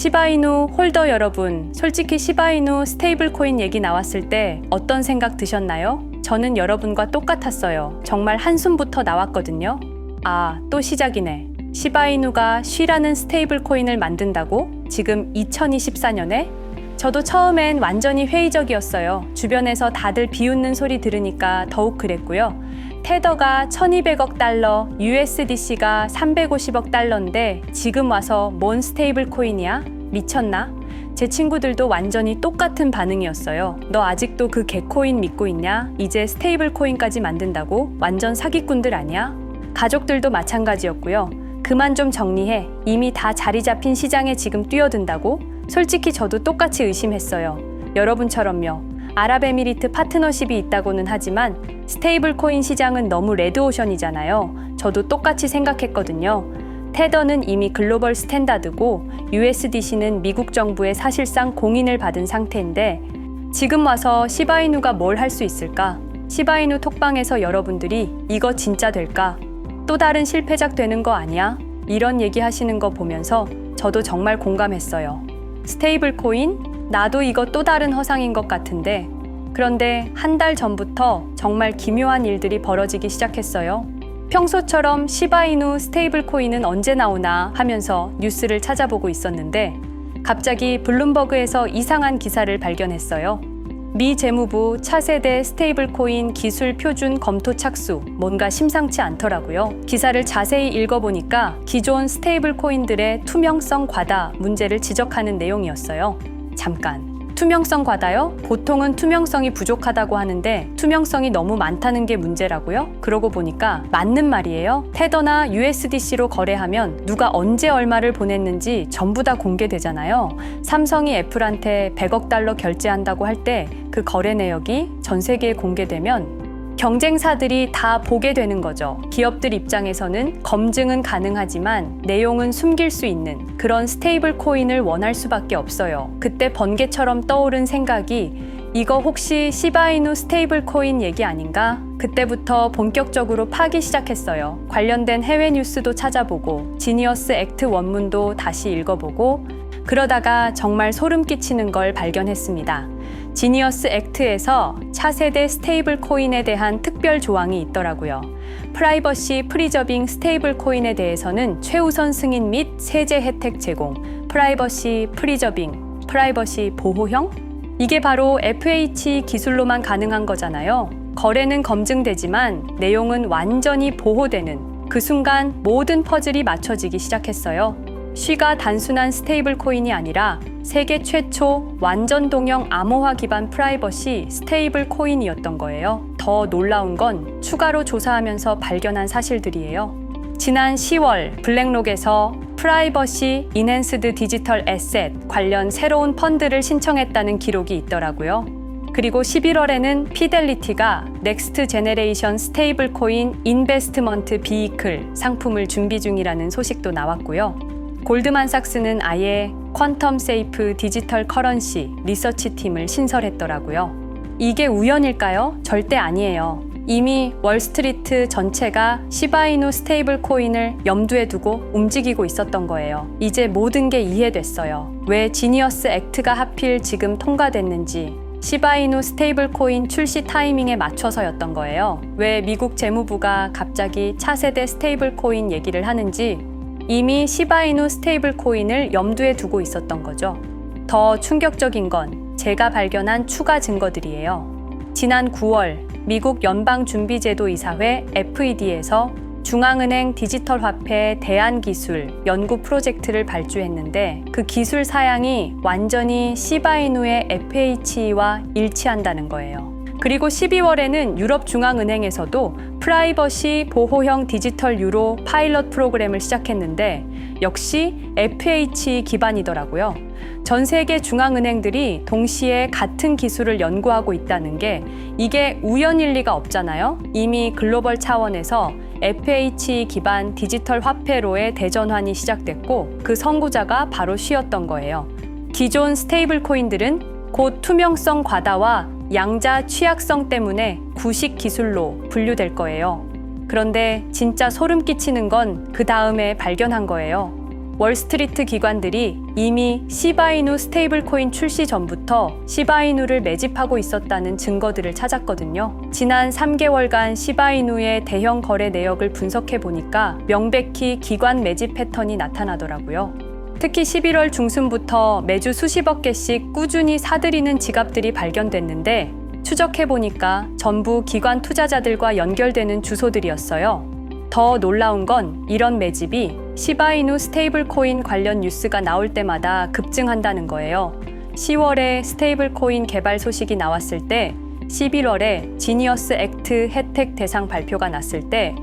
시바이누 홀더 여러분, 솔직히 시바이누 스테이블 코인 얘기 나왔을 때 어떤 생각 드셨나요? 저는 여러분과 똑같았어요. 정말 한숨부터 나왔거든요. 아, 또 시작이네. 시바이누가 쉬라는 스테이블 코인을 만든다고? 지금 2024년에? 저도 처음엔 완전히 회의적이었어요. 주변에서 다들 비웃는 소리 들으니까 더욱 그랬고요. 테더가 1200억 달러, USDC가 350억 달러인데 지금 와서 뭔 스테이블 코인이야? 미쳤나? 제 친구들도 완전히 똑같은 반응이었어요. 너 아직도 그 개코인 믿고 있냐? 이제 스테이블 코인까지 만든다고? 완전 사기꾼들 아니야? 가족들도 마찬가지였고요. 그만 좀 정리해. 이미 다 자리 잡힌 시장에 지금 뛰어든다고? 솔직히 저도 똑같이 의심했어요. 여러분처럼요. 아랍에미리트 파트너십이 있다고는 하지만 스테이블 코인 시장은 너무 레드오션이잖아요. 저도 똑같이 생각했거든요. 테더는 이미 글로벌 스탠다드고 USDC는 미국 정부의 사실상 공인을 받은 상태인데 지금 와서 시바이누가 뭘 할 수 있을까? 시바이누 톡방에서 여러분들이 이거 진짜 될까? 또 다른 실패작 되는 거 아니야? 이런 얘기 하시는 거 보면서 저도 정말 공감했어요. 스테이블 코인? 나도 이거 또 다른 허상인 것 같은데 그런데 한 달 전부터 정말 기묘한 일들이 벌어지기 시작했어요. 평소처럼 시바이누 스테이블 코인은 언제 나오나 하면서 뉴스를 찾아보고 있었는데 갑자기 블룸버그에서 이상한 기사를 발견했어요. 미 재무부 차세대 스테이블 코인 기술 표준 검토 착수, 뭔가 심상치 않더라고요. 기사를 자세히 읽어보니까 기존 스테이블 코인들의 투명성 과다 문제를 지적하는 내용이었어요. 잠깐. 투명성 과다요? 보통은 투명성이 부족하다고 하는데 투명성이 너무 많다는 게 문제라고요? 그러고 보니까 맞는 말이에요. 테더나 USDC로 거래하면 누가 언제 얼마를 보냈는지 전부 다 공개되잖아요. 삼성이 애플한테 100억 달러 결제한다고 할 때 그 거래 내역이 전 세계에 공개되면 경쟁사들이 다 보게 되는 거죠. 기업들 입장에서는 검증은 가능하지만 내용은 숨길 수 있는 그런 스테이블 코인을 원할 수밖에 없어요. 그때 번개처럼 떠오른 생각이 이거 혹시 시바이누 스테이블 코인 얘기 아닌가? 그때부터 본격적으로 파기 시작했어요. 관련된 해외 뉴스도 찾아보고 지니어스 액트 원문도 다시 읽어보고 그러다가 정말 소름 끼치는 걸 발견했습니다. 지니어스 액트에서 차세대 스테이블 코인에 대한 특별 조항이 있더라고요. 프라이버시 프리저빙 스테이블 코인에 대해서는 최우선 승인 및 세제 혜택 제공, 프라이버시 프리저빙, 프라이버시 보호형? 이게 바로 FH 기술로만 가능한 거잖아요. 거래는 검증되지만 내용은 완전히 보호되는 그 순간 모든 퍼즐이 맞춰지기 시작했어요. 쉬가 단순한 스테이블 코인이 아니라 세계 최초 완전 동형 암호화 기반 프라이버시 스테이블 코인이었던 거예요. 더 놀라운 건 추가로 조사하면서 발견한 사실들이에요. 지난 10월 블랙록에서 프라이버시 인핸스드 디지털 에셋 관련 새로운 펀드를 신청했다는 기록이 있더라고요. 그리고 11월에는 피델리티가 넥스트 제네레이션 스테이블 코인 인베스트먼트 비이클 상품을 준비 중이라는 소식도 나왔고요. 골드만삭스는 아예 퀀텀 세이프 디지털 커런시 리서치 팀을 신설했더라고요. 이게 우연일까요? 절대 아니에요. 이미 월스트리트 전체가 시바이누 스테이블 코인을 염두에 두고 움직이고 있었던 거예요. 이제 모든 게 이해됐어요. 왜 지니어스 액트가 하필 지금 통과됐는지, 시바이누 스테이블 코인 출시 타이밍에 맞춰서였던 거예요. 왜 미국 재무부가 갑자기 차세대 스테이블 코인 얘기를 하는지 이미 시바이누 스테이블 코인을 염두에 두고 있었던 거죠. 더 충격적인 건 제가 발견한 추가 증거들이에요. 지난 9월 미국 연방준비제도이사회 FED에서 중앙은행 디지털 화폐 대안기술 연구 프로젝트를 발주했는데 그 기술 사양이 완전히 시바이누의 FHE와 일치한다는 거예요. 그리고 12월에는 유럽중앙은행에서도 프라이버시 보호형 디지털 유로 파일럿 프로그램을 시작했는데 역시 FH 기반이더라고요. 전 세계 중앙은행들이 동시에 같은 기술을 연구하고 있다는 게 이게 우연일 리가 없잖아요. 이미 글로벌 차원에서 FH 기반 디지털 화폐로의 대전환이 시작됐고 그 선구자가 바로 쉬였던 거예요. 기존 스테이블 코인들은 곧 투명성 과다와 양자 취약성 때문에 구식 기술로 분류될 거예요. 그런데 진짜 소름 끼치는 건 그 다음에 발견한 거예요. 월스트리트 기관들이 이미 시바이누 스테이블 코인 출시 전부터 시바이누를 매집하고 있었다는 증거들을 찾았거든요. 지난 3개월간 시바이누의 대형 거래 내역을 분석해 보니까 명백히 기관 매집 패턴이 나타나더라고요. 특히 11월 중순부터 매주 수십억 개씩 꾸준히 사들이는 지갑들이 발견됐는데 추적해 보니까 전부 기관 투자자들과 연결되는 주소들이었어요. 더 놀라운 건 이런 매집이 시바이누 스테이블 코인 관련 뉴스가 나올 때마다 급증한다는 거예요. 10월에 스테이블 코인 개발 소식이 나왔을 때, 11월에 지니어스 액트 혜택 대상 발표가 났을 때,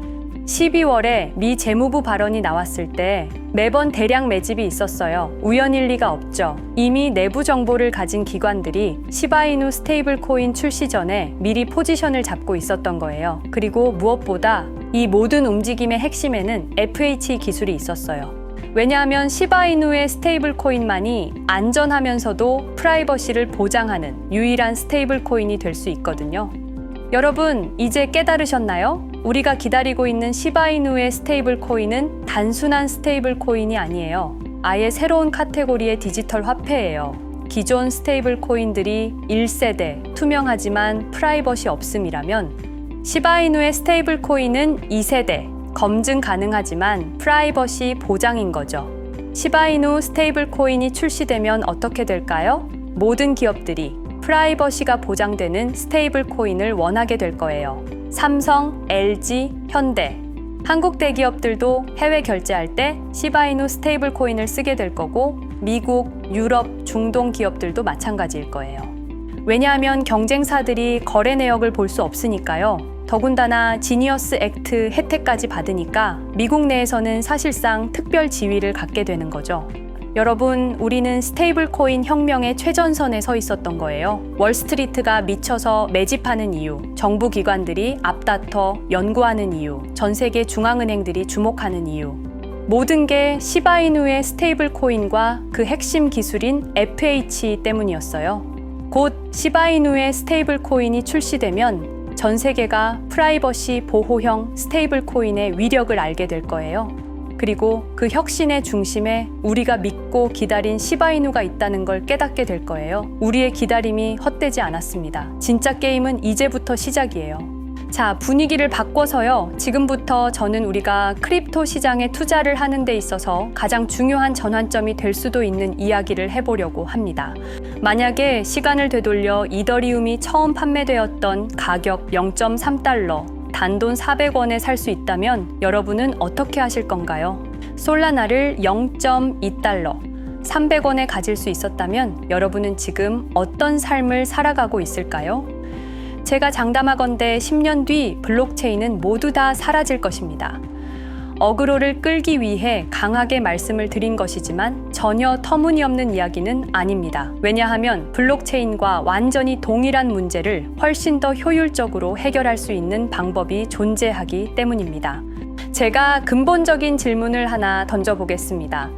12월에 미 재무부 발언이 나왔을 때 매번 대량 매집이 있었어요. 우연일 리가 없죠. 이미 내부 정보를 가진 기관들이 시바이누 스테이블 코인 출시 전에 미리 포지션을 잡고 있었던 거예요. 그리고 무엇보다 이 모든 움직임의 핵심에는 FH 기술이 있었어요. 왜냐하면 시바이누의 스테이블 코인만이 안전하면서도 프라이버시를 보장하는 유일한 스테이블 코인이 될 수 있거든요. 여러분, 이제 깨달으셨나요? 우리가 기다리고 있는 시바이누의 스테이블 코인은 단순한 스테이블 코인이 아니에요. 아예 새로운 카테고리의 디지털 화폐예요. 기존 스테이블 코인들이 1세대, 투명하지만 프라이버시 없음이라면 시바이누의 스테이블 코인은 2세대, 검증 가능하지만 프라이버시 보장인 거죠. 시바이누 스테이블 코인이 출시되면 어떻게 될까요? 모든 기업들이 프라이버시가 보장되는 스테이블 코인을 원하게 될 거예요. 삼성, LG, 현대, 한국 대기업들도 해외 결제할 때 시바이누 스테이블 코인을 쓰게 될 거고 미국, 유럽, 중동 기업들도 마찬가지일 거예요. 왜냐하면 경쟁사들이 거래 내역을 볼 수 없으니까요. 더군다나 지니어스 액트 혜택까지 받으니까 미국 내에서는 사실상 특별 지위를 갖게 되는 거죠. 여러분, 우리는 스테이블 코인 혁명의 최전선에 서 있었던 거예요. 월스트리트가 미쳐서 매집하는 이유, 정부 기관들이 앞다퉈 연구하는 이유, 전 세계 중앙은행들이 주목하는 이유. 모든 게 시바이누의 스테이블 코인과 그 핵심 기술인 FH 때문이었어요. 곧 시바이누의 스테이블 코인이 출시되면 전 세계가 프라이버시 보호형 스테이블 코인의 위력을 알게 될 거예요. 그리고 그 혁신의 중심에 우리가 믿고 기다린 시바이누가 있다는 걸 깨닫게 될 거예요. 우리의 기다림이 헛되지 않았습니다. 진짜 게임은 이제부터 시작이에요. 자, 분위기를 바꿔서요. 지금부터 저는 우리가 크립토 시장에 투자를 하는 데 있어서 가장 중요한 전환점이 될 수도 있는 이야기를 해보려고 합니다. 만약에 시간을 되돌려 이더리움이 처음 판매되었던 가격 0.3달러, 단돈 400원에 살 수 있다면 여러분은 어떻게 하실 건가요? 솔라나를 0.2달러, 300원에 가질 수 있었다면 여러분은 지금 어떤 삶을 살아가고 있을까요? 제가 장담하건대 10년 뒤 블록체인은 모두 다 사라질 것입니다. 어그로를 끌기 위해 강하게 말씀을 드린 것이지만 전혀 터무니없는 이야기는 아닙니다. 왜냐하면 블록체인과 완전히 동일한 문제를 훨씬 더 효율적으로 해결할 수 있는 방법이 존재하기 때문입니다. 제가 근본적인 질문을 하나 던져보겠습니다.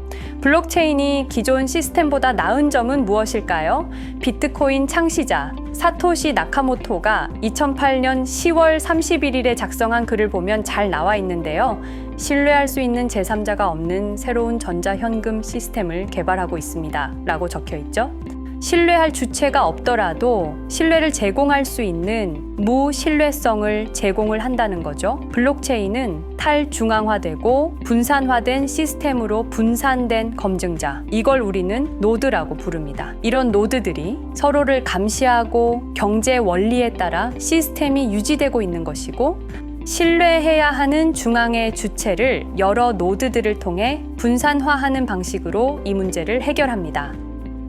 블록체인이 기존 시스템보다 나은 점은 무엇일까요? 비트코인 창시자 사토시 나카모토가 2008년 10월 31일에 작성한 글을 보면 잘 나와 있는데요. 신뢰할 수 있는 제3자가 없는 새로운 전자현금 시스템을 개발하고 있습니다. 라고 적혀 있죠. 신뢰할 주체가 없더라도 신뢰를 제공할 수 있는 무신뢰성을 제공을 한다는 거죠. 블록체인은 탈중앙화되고 분산화된 시스템으로 분산된 검증자, 이걸 우리는 노드라고 부릅니다. 이런 노드들이 서로를 감시하고 경제 원리에 따라 시스템이 유지되고 있는 것이고 신뢰해야 하는 중앙의 주체를 여러 노드들을 통해 분산화하는 방식으로 이 문제를 해결합니다.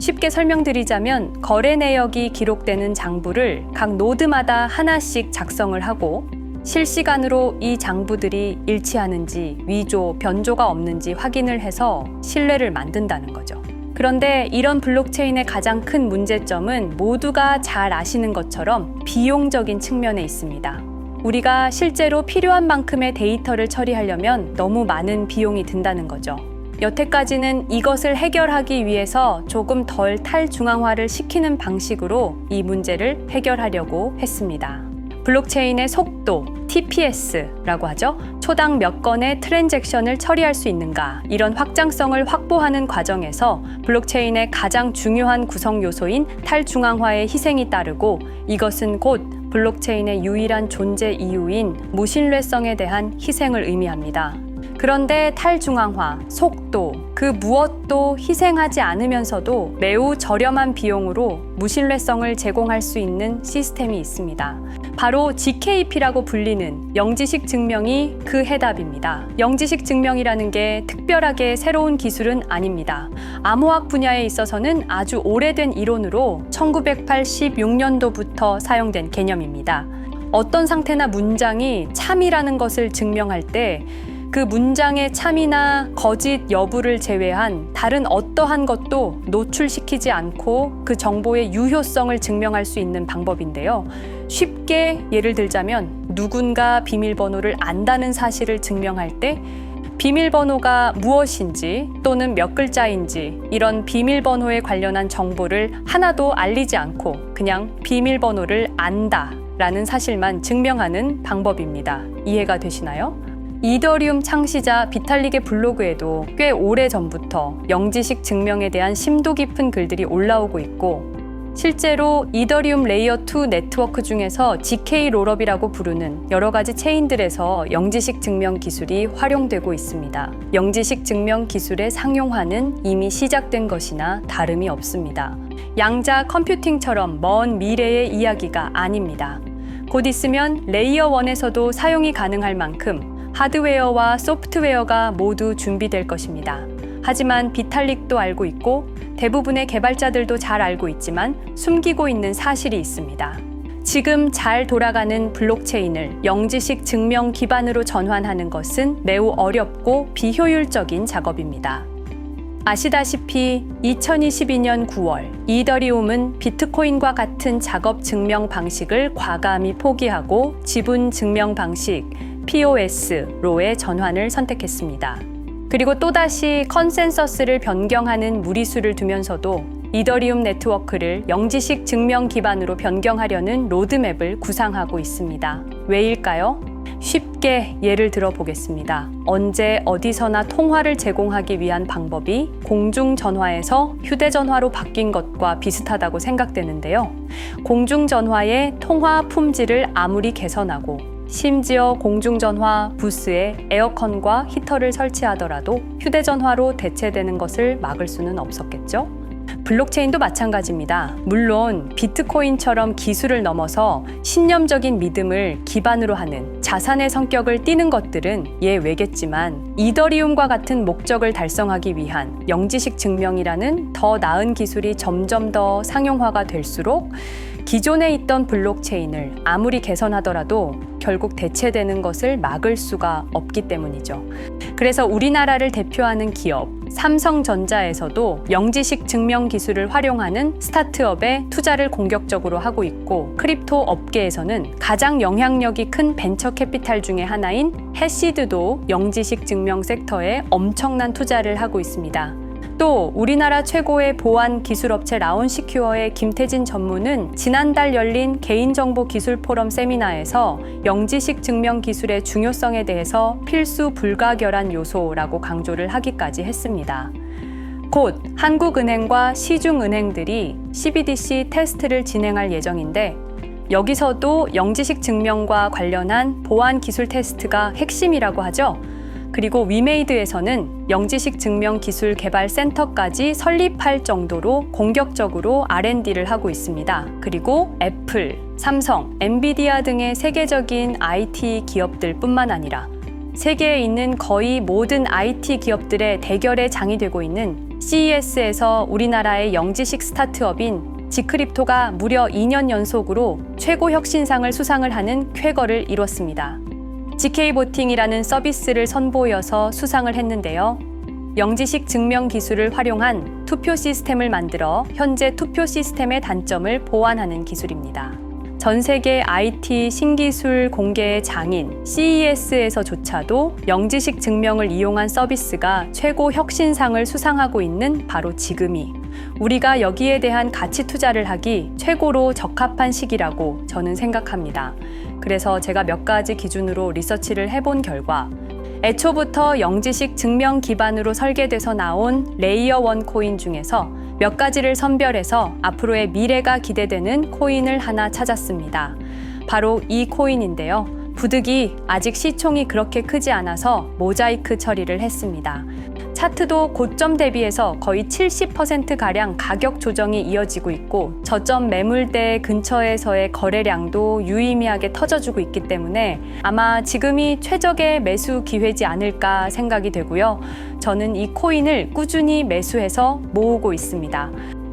쉽게 설명드리자면 거래 내역이 기록되는 장부를 각 노드마다 하나씩 작성을 하고 실시간으로 이 장부들이 일치하는지 위조, 변조가 없는지 확인을 해서 신뢰를 만든다는 거죠. 그런데 이런 블록체인의 가장 큰 문제점은 모두가 잘 아시는 것처럼 비용적인 측면에 있습니다. 우리가 실제로 필요한 만큼의 데이터를 처리하려면 너무 많은 비용이 든다는 거죠. 여태까지는 이것을 해결하기 위해서 조금 덜 탈중앙화를 시키는 방식으로 이 문제를 해결하려고 했습니다. 블록체인의 속도, TPS라고 하죠. 초당 몇 건의 트랜잭션을 처리할 수 있는가, 이런 확장성을 확보하는 과정에서 블록체인의 가장 중요한 구성 요소인 탈중앙화의 희생이 따르고, 이것은 곧 블록체인의 유일한 존재 이유인 무신뢰성에 대한 희생을 의미합니다. 그런데 탈중앙화, 속도, 그 무엇도 희생하지 않으면서도 매우 저렴한 비용으로 무신뢰성을 제공할 수 있는 시스템이 있습니다. 바로 GKP라고 불리는 영지식 증명이 그 해답입니다. 영지식 증명이라는 게 특별하게 새로운 기술은 아닙니다. 암호학 분야에 있어서는 아주 오래된 이론으로 1986년도부터 사용된 개념입니다. 어떤 상태나 문장이 참이라는 것을 증명할 때 그 문장의 참이나 거짓 여부를 제외한 다른 어떠한 것도 노출시키지 않고 그 정보의 유효성을 증명할 수 있는 방법인데요. 쉽게 예를 들자면 누군가 비밀번호를 안다는 사실을 증명할 때 비밀번호가 무엇인지 또는 몇 글자인지 이런 비밀번호에 관련한 정보를 하나도 알리지 않고 그냥 비밀번호를 안다 라는 사실만 증명하는 방법입니다. 이해가 되시나요? 이더리움 창시자 비탈릭의 블로그에도 꽤 오래전부터 영지식 증명에 대한 심도 깊은 글들이 올라오고 있고, 실제로 이더리움 레이어 2 네트워크 중에서 GK 롤업이라고 부르는 여러 가지 체인들에서 영지식 증명 기술이 활용되고 있습니다. 영지식 증명 기술의 상용화는 이미 시작된 것이나 다름이 없습니다. 양자 컴퓨팅처럼 먼 미래의 이야기가 아닙니다. 곧 있으면 레이어 1에서도 사용이 가능할 만큼 하드웨어와 소프트웨어가 모두 준비될 것입니다. 하지만 비탈릭도 알고 있고 대부분의 개발자들도 잘 알고 있지만 숨기고 있는 사실이 있습니다. 지금 잘 돌아가는 블록체인을 영지식 증명 기반으로 전환하는 것은 매우 어렵고 비효율적인 작업입니다. 아시다시피 2022년 9월 이더리움은 비트코인과 같은 작업 증명 방식을 과감히 포기하고 지분 증명 방식 POS로의 전환을 선택했습니다. 그리고 또다시 컨센서스를 변경하는 무리수를 두면서도 이더리움 네트워크를 영지식 증명 기반으로 변경하려는 로드맵을 구상하고 있습니다. 왜일까요? 쉽게 예를 들어 보겠습니다. 언제 어디서나 통화를 제공하기 위한 방법이 공중전화에서 휴대전화로 바뀐 것과 비슷하다고 생각되는데요. 공중전화의 통화 품질을 아무리 개선하고 심지어 공중전화 부스에 에어컨과 히터를 설치하더라도 휴대전화로 대체되는 것을 막을 수는 없었겠죠? 블록체인도 마찬가지입니다. 물론 비트코인처럼 기술을 넘어서 신념적인 믿음을 기반으로 하는 자산의 성격을 띠는 것들은 예외겠지만 이더리움과 같은 목적을 달성하기 위한 영지식 증명이라는 더 나은 기술이 점점 더 상용화가 될수록 기존에 있던 블록체인을 아무리 개선하더라도 결국 대체되는 것을 막을 수가 없기 때문이죠. 그래서 우리나라를 대표하는 기업 삼성전자에서도 영지식 증명 기술을 활용하는 스타트업에 투자를 공격적으로 하고 있고, 크립토 업계에서는 가장 영향력이 큰 벤처 캐피탈 중에 하나인 해시드도 영지식 증명 섹터에 엄청난 투자를 하고 있습니다. 또 우리나라 최고의 보안 기술업체 라운시큐어의 김태진 전무는 지난달 열린 개인정보 기술 포럼 세미나에서 영지식 증명 기술의 중요성에 대해서 필수 불가결한 요소라고 강조를 하기까지 했습니다. 곧 한국은행과 시중은행들이 CBDC 테스트를 진행할 예정인데, 여기서도 영지식 증명과 관련한 보안 기술 테스트가 핵심이라고 하죠. 그리고 위메이드에서는 영지식 증명 기술 개발 센터까지 설립할 정도로 공격적으로 R&D를 하고 있습니다. 그리고 애플, 삼성, 엔비디아 등의 세계적인 IT 기업들 뿐만 아니라 세계에 있는 거의 모든 IT 기업들의 대결의 장이 되고 있는 CES에서 우리나라의 영지식 스타트업인 지크립토가 무려 2년 연속으로 최고 혁신상을 수상을 하는 쾌거를 이뤘습니다. GK보팅이라는 서비스를 선보여서 수상을 했는데요. 영지식 증명 기술을 활용한 투표 시스템을 만들어 현재 투표 시스템의 단점을 보완하는 기술입니다. 전 세계 IT 신기술 공개의 장인 CES에서조차도 영지식 증명을 이용한 서비스가 최고 혁신상을 수상하고 있는 바로 지금이 우리가 여기에 대한 가치 투자를 하기 최고로 적합한 시기라고 저는 생각합니다. 그래서 제가 몇 가지 기준으로 리서치를 해본 결과 애초부터 영지식 증명 기반으로 설계돼서 나온 레이어 1 코인 중에서 몇 가지를 선별해서 앞으로의 미래가 기대되는 코인을 하나 찾았습니다. 바로 이 코인인데요. 부득이 아직 시총이 그렇게 크지 않아서 모자이크 처리를 했습니다. 차트도 고점 대비해서 거의 70%가량 가격 조정이 이어지고 있고 저점 매물대 근처에서의 거래량도 유의미하게 터져주고 있기 때문에 아마 지금이 최적의 매수 기회지 않을까 생각이 되고요. 저는 이 코인을 꾸준히 매수해서 모으고 있습니다.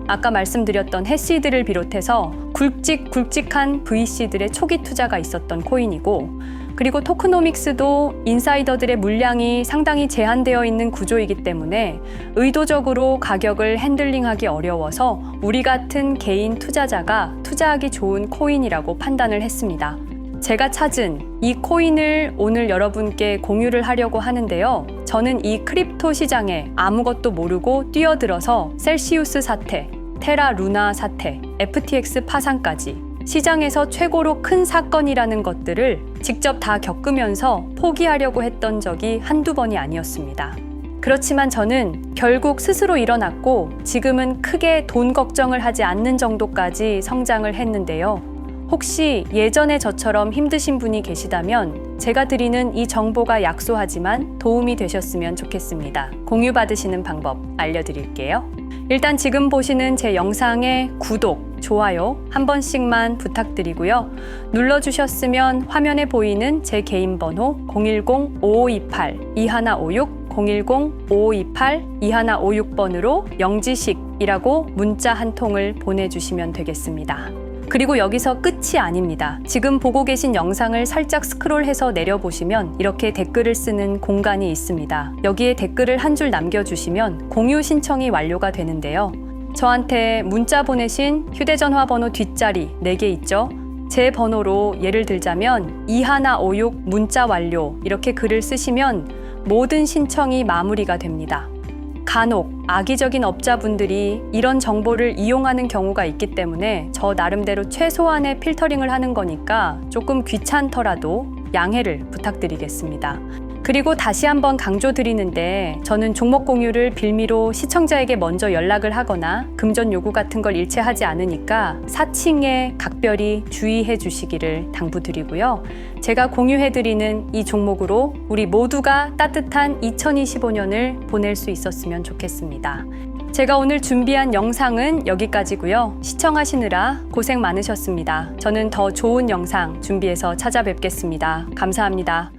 아까 말씀드렸던 해시드를 비롯해서 굵직굵직한 VC들의 초기 투자가 있었던 코인이고 그리고 토크노믹스도 인사이더들의 물량이 상당히 제한되어 있는 구조이기 때문에 의도적으로 가격을 핸들링하기 어려워서 우리 같은 개인 투자자가 투자하기 좋은 코인이라고 판단을 했습니다. 제가 찾은 이 코인을 오늘 여러분께 공유를 하려고 하는데요. 저는 이 크립토 시장에 아무것도 모르고 뛰어들어서 셀시우스 사태, 테라 루나 사태, FTX 파산까지 시장에서 최고로 큰 사건이라는 것들을 직접 다 겪으면서 포기하려고 했던 적이 한두 번이 아니었습니다. 그렇지만 저는 결국 스스로 일어났고 지금은 크게 돈 걱정을 하지 않는 정도까지 성장을 했는데요. 혹시 예전에 저처럼 힘드신 분이 계시다면 제가 드리는 이 정보가 약소하지만 도움이 되셨으면 좋겠습니다. 공유받으시는 방법 알려드릴게요. 일단 지금 보시는 제 영상의 구독, 좋아요 한 번씩만 부탁드리고요. 눌러주셨으면 화면에 보이는 제 개인 번호 010-5528-2156 010-5528-2156번으로 영지식이라고 문자 한 통을 보내주시면 되겠습니다. 그리고 여기서 끝이 아닙니다. 지금 보고 계신 영상을 살짝 스크롤해서 내려보시면 이렇게 댓글을 쓰는 공간이 있습니다. 여기에 댓글을 한 줄 남겨주시면 공유 신청이 완료가 되는데요. 저한테 문자 보내신 휴대전화 번호 뒷자리 4개 있죠? 제 번호로 예를 들자면 2156 문자 완료 이렇게 글을 쓰시면 모든 신청이 마무리가 됩니다. 간혹 악의적인 업자분들이 이런 정보를 이용하는 경우가 있기 때문에 저 나름대로 최소한의 필터링을 하는 거니까 조금 귀찮더라도 양해를 부탁드리겠습니다. 그리고 다시 한번 강조드리는데 저는 종목 공유를 빌미로 시청자에게 먼저 연락을 하거나 금전 요구 같은 걸 일체하지 않으니까 사칭에 각별히 주의해 주시기를 당부드리고요. 제가 공유해드리는 이 종목으로 우리 모두가 따뜻한 2025년을 보낼 수 있었으면 좋겠습니다. 제가 오늘 준비한 영상은 여기까지고요. 시청하시느라 고생 많으셨습니다. 저는 더 좋은 영상 준비해서 찾아뵙겠습니다. 감사합니다.